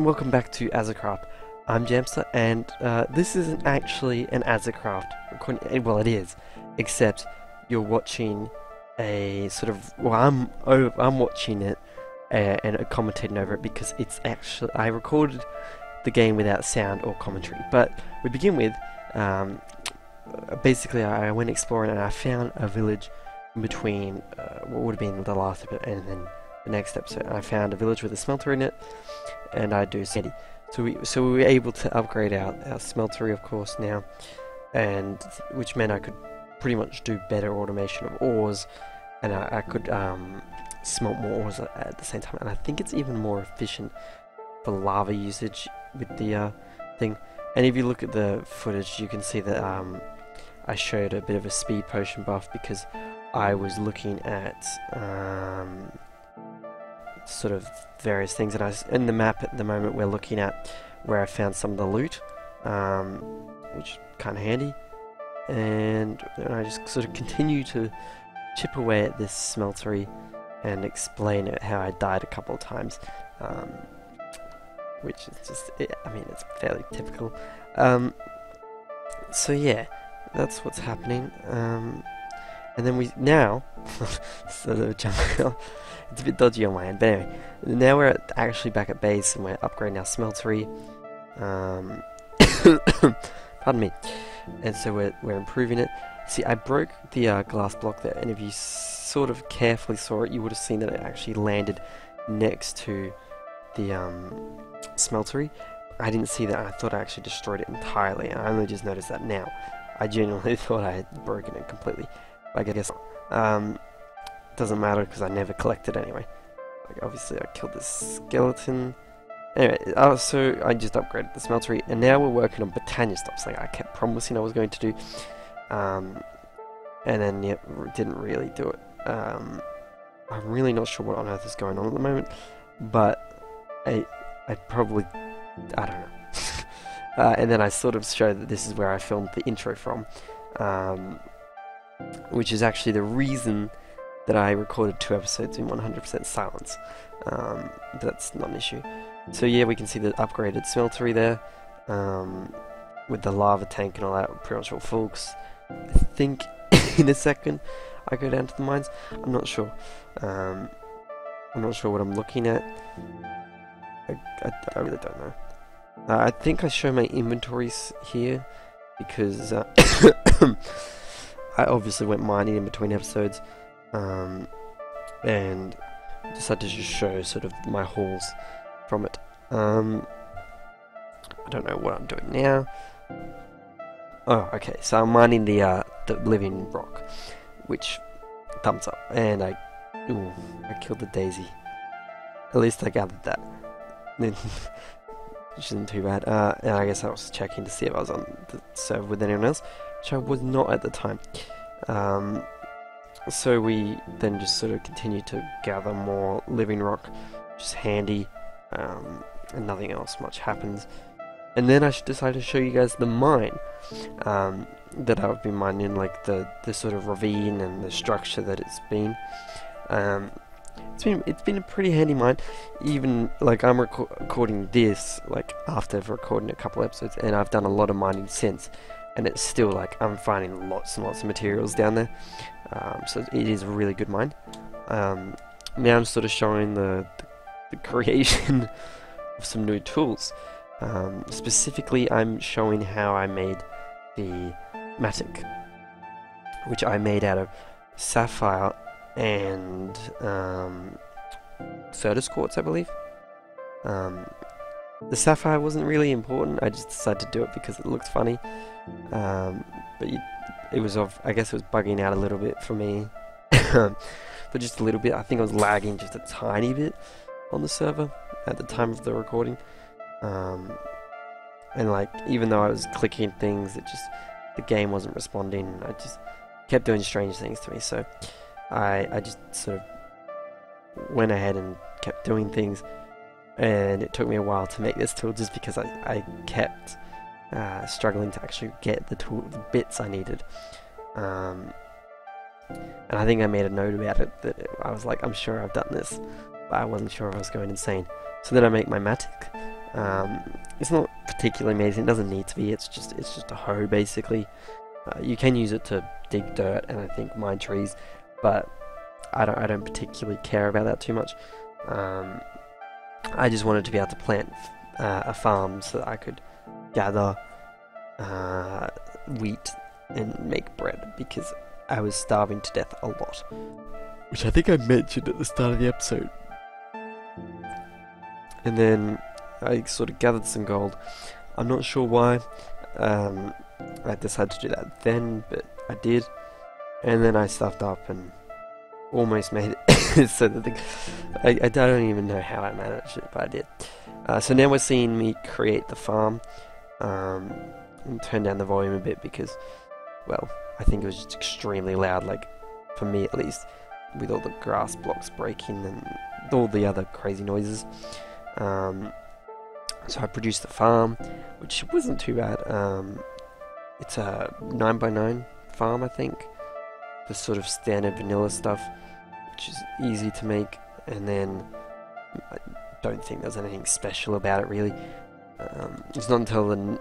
and welcome back to Azacraft. I'm Jamster, and this isn't actually an Azacraft recording. Well, it is, except you're watching a sort of. Well, I'm watching it and commentating over it because it's actually I recorded the game without sound or commentary. But we begin with basically I went exploring and I found a village in between what would have been the last episode and then the next episode. I found a village with a smelter in it, and I do sandy. So we were able to upgrade our smeltery, of course, now, and which meant I could pretty much do better automation of ores, and I could smelt more ores at the same time. And I think it's even more efficient for lava usage with the thing. And if you look at the footage, you can see that I showed a bit of a speed potion buff because I was looking at sort of various things, and in the map at the moment we're looking at where I found some of the loot, which is kind of handy, and I just sort of continue to chip away at this smeltery and explain how I died a couple of times, which is just, I mean, it's fairly typical. So yeah, that's what's happening, and then we now sort of jump out. It's a bit dodgy on my end, but anyway, now we're actually back at base and we're upgrading our smeltery. Pardon me. And so we're improving it. See, I broke the glass block there, and if you sort of carefully saw it, you would have seen that it actually landed next to the smeltery. I didn't see that, and I thought I actually destroyed it entirely, and I only just noticed that now. I genuinely thought I had broken it completely. But I guess doesn't matter because I never collected anyway. Like, obviously I killed this skeleton. Anyway, so I just upgraded the smeltery, and now we're working on Botania stops, like I kept promising I was going to do. And then yeah, didn't really do it. I'm really not sure what on earth is going on at the moment, but I probably, I don't know. And then I sort of showed that this is where I filmed the intro from, which is actually the reason that I recorded 2 episodes in 100% silence. That's not an issue. So yeah, we can see the upgraded smeltery there, with the lava tank and all that, pretty much all full. I think in a second I go down to the mines. I'm not sure. I'm not sure what I'm looking at. I really don't know. I think I show my inventories here because I obviously went mining in between episodes. And decided to just show sort of my hauls from it. I don't know what I'm doing now. Oh, okay, so I'm mining the living rock, which, thumbs up, and I killed the daisy. At least I gathered that, which isn't too bad. And I guess I was checking to see if I was on the server with anyone else, which I was not at the time. So we then just sort of continue to gather more living rock, which is handy, and nothing else much happens. And then I decided to show you guys the mine that I've been mining, like the sort of ravine and the structure that it's been. It's been a pretty handy mine. Even like I'm recording this like after recording a couple episodes, and I've done a lot of mining since. And it's still like I'm finding lots and lots of materials down there, so it is a really good mine. Now I'm sort of showing the creation of some new tools. Specifically, I'm showing how I made the matic, which I made out of sapphire and Certus quartz, I believe. The sapphire wasn't really important. I just decided to do it because it looked funny. But it was I guess it was bugging out a little bit for me, but just a little bit. I think I was lagging just a tiny bit on the server at the time of the recording, and like even though I was clicking things, the game wasn't responding. I just kept doing strange things to me, so I just sort of went ahead and kept doing things, and it took me a while to make this tool just because I kept struggling to actually get the bits I needed, and I think I made a note about it that I was like, I'm sure I've done this, but I wasn't sure if I was going insane. So then I make my matic, It's not particularly amazing. It doesn't need to be. It's just a hoe basically. You can use it to dig dirt and I think mine trees, but I don't particularly care about that too much. I just wanted to be able to plant a farm so that I could gather wheat and make bread, because I was starving to death a lot, which I think I mentioned at the start of the episode. And then I sort of gathered some gold. I'm not sure why I decided to do that then, but I did. And then I stuffed up and almost made it. So I don't even know how I managed it, but I did. So now we're seeing me create the farm. And turn down the volume a bit because, well, I think it was just extremely loud, like, for me at least, with all the grass blocks breaking and all the other crazy noises. So I produced the farm, which wasn't too bad. It's a 9x9 farm, I think. The sort of standard vanilla stuff, which is easy to make, and then I don't think there's anything special about it really. It's not until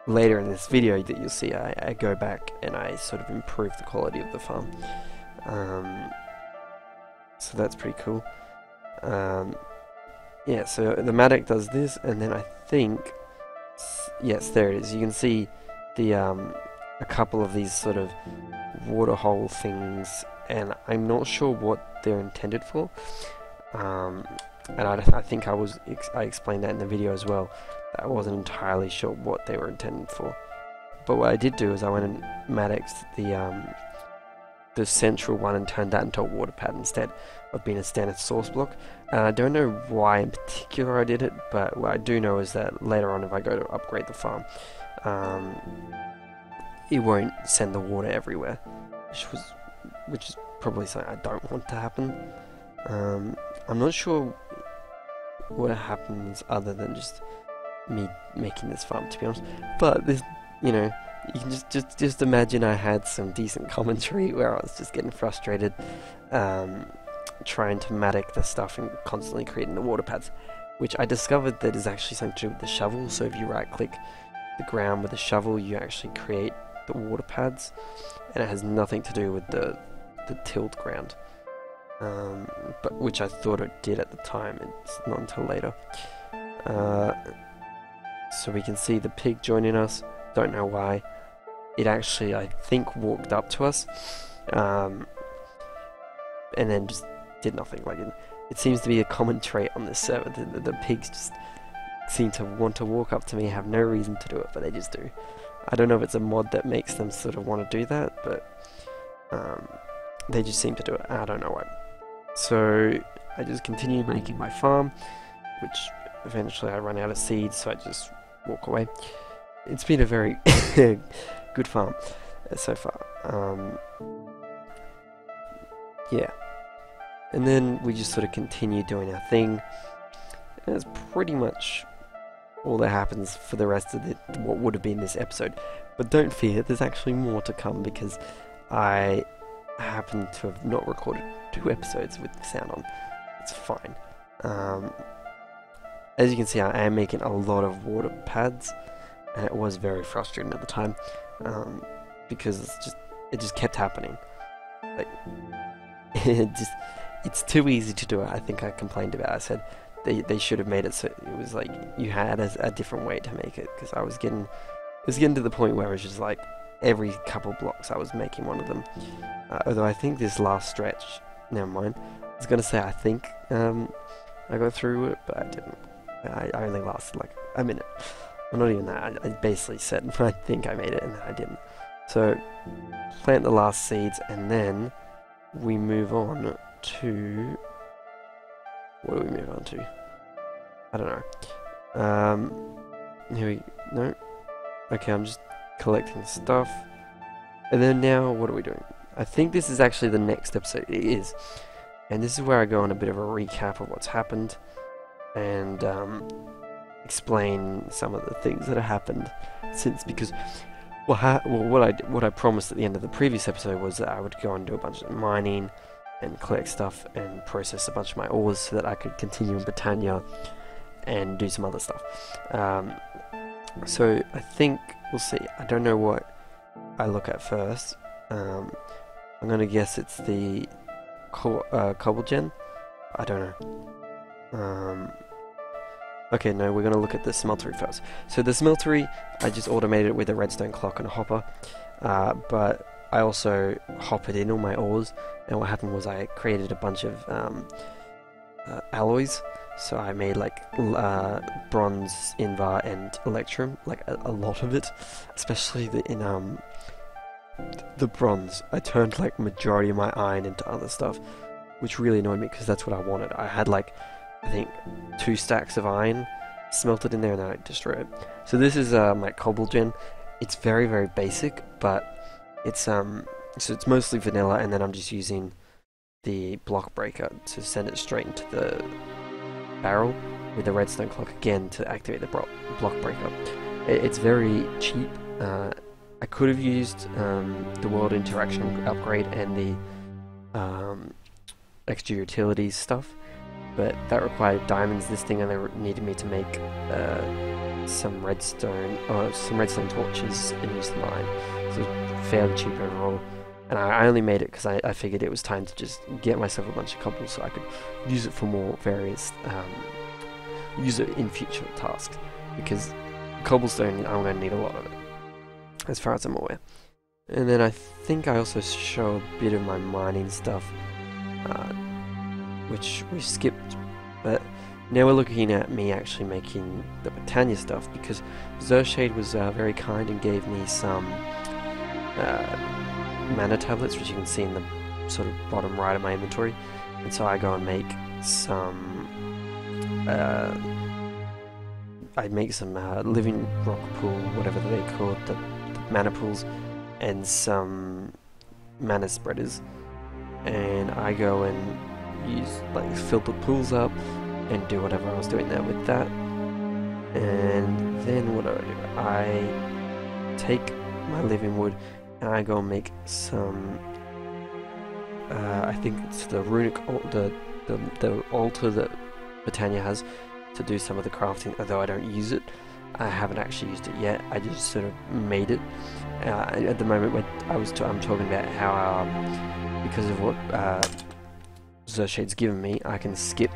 later in this video that you'll see I go back and I sort of improve the quality of the farm. So that's pretty cool. Yeah, so the Matic does this, and then I think, yes, there it is. You can see the a couple of these sort of water hole things, and I'm not sure what they're intended for. And I think I explained that in the video as well. I wasn't entirely sure what they were intended for. But what I did do is I went and Matixed the central one and turned that into a water pad instead of being a standard source block. And I don't know why in particular I did it, but what I do know is that later on if I go to upgrade the farm, it won't send the water everywhere, which is probably something I don't want to happen. I'm not sure what happens other than just me making this farm, to be honest. But this, you know, you can just imagine I had some decent commentary where I was just getting frustrated, trying to Matic the stuff and constantly creating the water pads, which I discovered that is actually something to do with the shovel. So if you right click the ground with a shovel, you actually create the water pads, and it has nothing to do with the tilled ground. But which I thought it did at the time. It's not until later. So we can see the pig joining us. Don't know why. It actually, I think, walked up to us, and then just did nothing. Like it seems to be a common trait on this server. The pigs just seem to want to walk up to me, have no reason to do it, but they just do. I don't know if it's a mod that makes them sort of want to do that, but they just seem to do it. I don't know why. So I just continued making my farm, which eventually I run out of seeds, so I just walk away. It's been a very good farm so far. Yeah. And then we just sort of continue doing our thing. And that's pretty much all that happens for the rest of what would have been this episode. But don't fear, there's actually more to come, because I happen to have not recorded 2 episodes with the sound on. It's fine. As you can see, I am making a lot of water pads, and it was very frustrating at the time, because it just kept happening. Like it's too easy to do it. I think I complained about it. I said they should have made it so it was like you had a different way to make it, because it was getting to the point where it was just like every couple blocks I was making one of them. Although I think this last stretch, never mind. I was gonna say I think I got through it, but I didn't. I only lasted like a minute. Well, not even that. I basically said I think I made it, and I didn't. So plant the last seeds, and then we move on to, what do we move on to? I don't know. No. Okay, I'm just collecting stuff. And then now, what are we doing? I think this is actually the next episode. It is. And this is where I go on a bit of a recap of what's happened, and explain some of the things that have happened since, because what I promised at the end of the previous episode was that I would go and do a bunch of mining and collect stuff and process a bunch of my ores so that I could continue in Britannia and do some other stuff. So I think we'll see. I don't know what I look at first. I'm gonna guess it's the cobble gen. I don't know. Okay, no, we're gonna look at the smeltery first. So the smeltery, I just automated it with a redstone clock and a hopper, but I also hoppered in all my ores, and what happened was I created a bunch of alloys. So I made like bronze, invar, and electrum, like a lot of it, especially in the bronze. I turned like majority of my iron into other stuff, which really annoyed me because that's what I wanted. I had like, I think 2 stacks of iron smelted in there, and then I destroyed it. So this is my cobble gen. It's very, very basic, but it's so it's mostly vanilla, and then I'm just using the block breaker to send it straight into the barrel with the redstone clock again to activate the block breaker. It's very cheap. I could have used the world interaction upgrade and the extra utilities stuff, but that required diamonds. This thing only needed me to make some redstone torches and use the mine. So it was fairly cheap overall. And I only made it because I figured it was time to just get myself a bunch of cobble so I could use it for more various, use it in future tasks. Because cobblestone, I'm going to need a lot of it, as far as I'm aware. And then I think I also show a bit of my mining stuff, which we skipped. But now we're looking at me actually making the Britannia stuff, because Zershade was very kind and gave me some mana tablets, which you can see in the sort of bottom right of my inventory, and so I go and make some I make some living rock pool, whatever they call it, the mana pools, and some mana spreaders, and I go and use like fill the pools up and do whatever I was doing there with that. And then what do? I take my living wood and I go and make some I think it's the runic the altar that Britannia has to do some of the crafting, although I don't use it. I haven't actually used it yet. I just sort of made it. At the moment when I'm talking about how because of what Zershade's given me, I can skip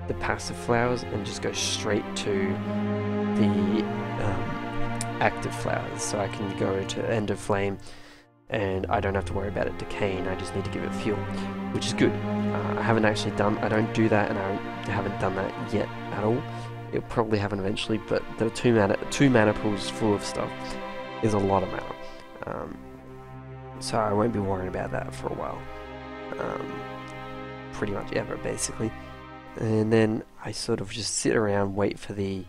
the passive flowers and just go straight to the active flowers. So I can go to End of Flame and I don't have to worry about it decaying. I just need to give it fuel, which is good. I don't do that, and I haven't done that yet at all. It'll probably happen eventually, but the two mana pools full of stuff is a lot of mana. So I won't be worrying about that for a while. Pretty much ever, basically. And then I sort of just sit around, wait for the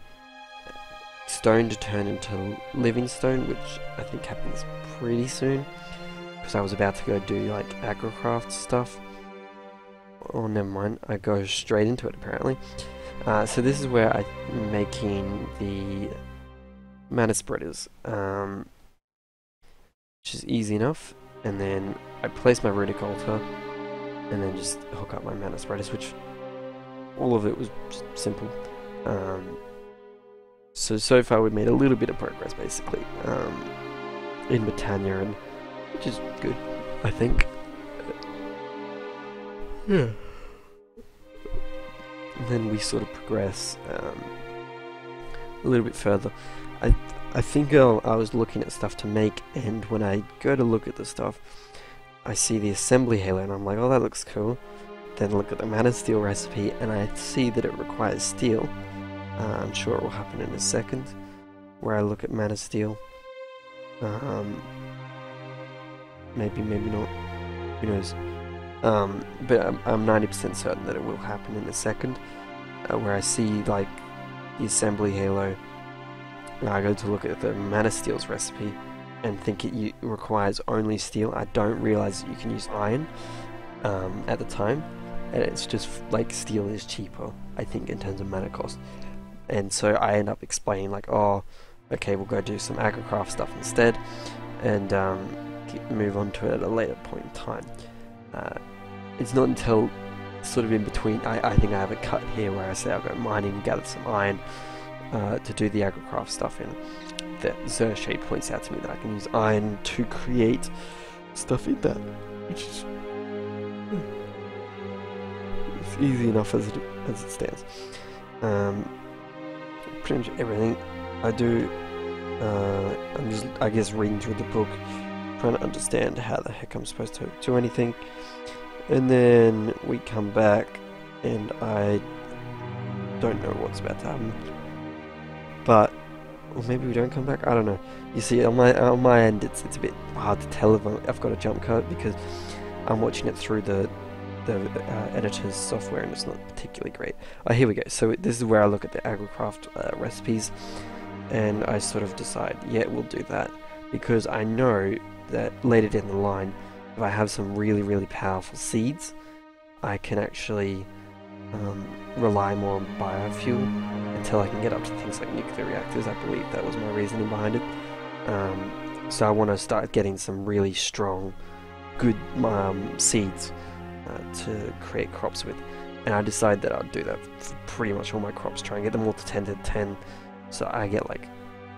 stone to turn into living stone, which I think happens pretty soon, because I was about to go do like Azacraft stuff. Oh, never mind, I go straight into it apparently. So this is where I'm making the mana spreaders, which is easy enough. And then I place my runic altar and then just hook up my mana spreaders, which all of it was just simple. So far we've made a little bit of progress basically in Britannia, and which is good, I think. Yeah. And then we sort of progress a little bit further. I think I was looking at stuff to make, and when I go to look at the stuff, I see the assembly halo, and I'm like, oh, that looks cool. Then look at the mana steel recipe, and I see that it requires steel. I'm sure it will happen in a second, where I look at mana steel. Maybe not. Who knows? But I'm 90% certain that it will happen in a second, where I see like the assembly halo. I go to look at the mana steel's recipe and think it requires only steel. I don't realize that you can use iron at the time, and it's just like steel is cheaper, I think, in terms of mana cost. And so I end up explaining like, oh, okay, we'll go do some Azacraft stuff instead, and move on to it at a later point in time. It's not until sort of in between. I think I have a cut here where I say I'll go mining, gather some iron to do the Azacraft stuff in. That Zershade points out to me that I can use iron to create stuff in that, which is it's easy enough as it stands. Pretty much everything I do, I'm just, I guess, reading through the book, trying to understand how the heck I'm supposed to do anything, and then we come back, and I don't know what's about to happen, but, or maybe we don't come back, I don't know. You see, on my end, it's a bit hard to tell if I've got a jump cut, because I'm watching it through the editor's software, and it's not particularly great. Oh, here we go. So this is where I look at the Azacraft recipes, and I sort of decide, yeah, we'll do that, because I know that later down the line, if I have some really, really powerful seeds, I can actually rely more on biofuel until I can get up to things like nuclear reactors. I believe that was my reasoning behind it. So I want to start getting some really strong, good seeds to create crops with, and I decided that I'd do that for pretty much all my crops, try and get them all to 10 to 10, so I get, like,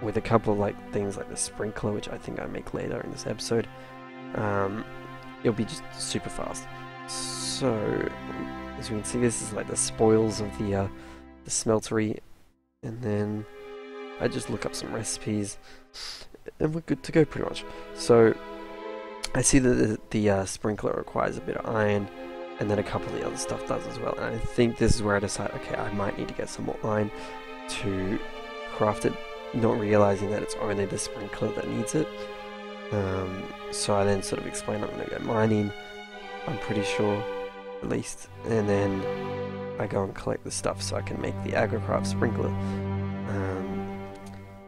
with a couple of, like, things like the sprinkler, which I think I make later in this episode, it'll be just super fast. So as you can see, this is like the spoils of the smeltery, and then I just look up some recipes and we're good to go pretty much. So I see that the sprinkler requires a bit of iron, and then a couple of the other stuff does as well, and I think this is where I decide, okay, I might need to get some more iron to craft it, not realizing that it's only the sprinkler that needs it. So I then sort of explain I'm going to go mining, I'm pretty sure, at least, and then I go and collect the stuff so I can make the Azacraft sprinkler,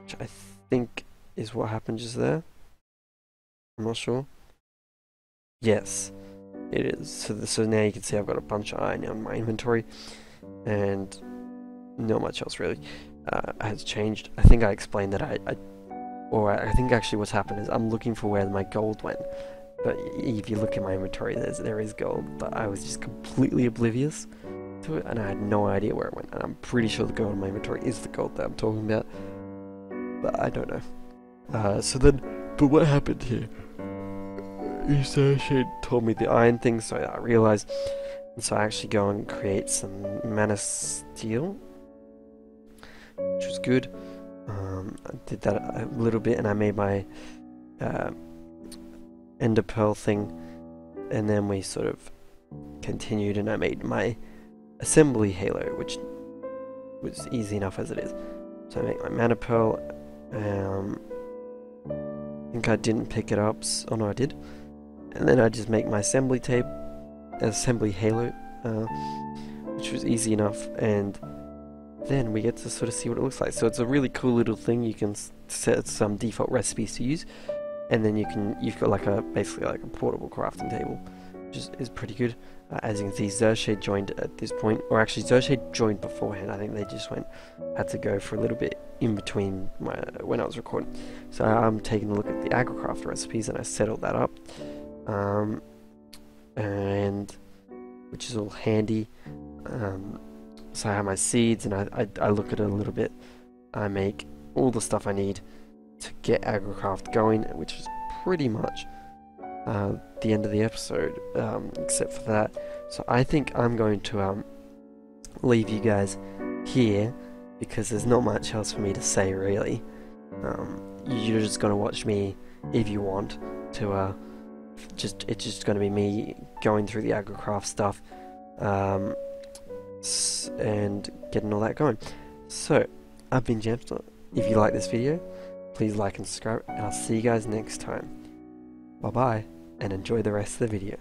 which I think is what happened just there. I'm not sure. Yes, it is. So now you can see I've got a bunch of iron in my inventory, and not much else really has changed. I think I explained that I think actually what's happened is I'm looking for where my gold went, but if you look at my inventory, there is gold, but I was just completely oblivious to it, and I had no idea where it went, and I'm pretty sure the gold in my inventory is the gold that I'm talking about, but I don't know. But what happened here? She told me the iron thing, so I realized, and so I actually go and create some mana steel, which was good. I did that a little bit, and I made my ender pearl thing, and then we sort of continued, and I made my assembly halo, which was easy enough as it is. So I make my mana pearl. I think I didn't pick it up. Oh no, I did. And then I just make my assembly halo, which was easy enough, and then we get to sort of see what it looks like. So it's a really cool little thing. You can set some default recipes to use, and then you've got like basically like a portable crafting table, which is pretty good. As you can see, Zershade joined at this point, or actually Zershade joined beforehand. I think they just had to go for a little bit in between when I was recording. So I'm taking a look at the Azacraft recipes, and I settled that up, and which is all handy. So I have my seeds, and I look at it a little bit. I make all the stuff I need to get Azacraft going, which is pretty much the end of the episode, except for that. So I think I'm going to leave you guys here, because there's not much else for me to say really. You're just gonna watch me, if you want to, it's just gonna be me going through the Azacraft stuff, and getting all that going. So I've been Jamster. If you like this video, please like and subscribe, and I'll see you guys next time. Bye bye, and enjoy the rest of the video.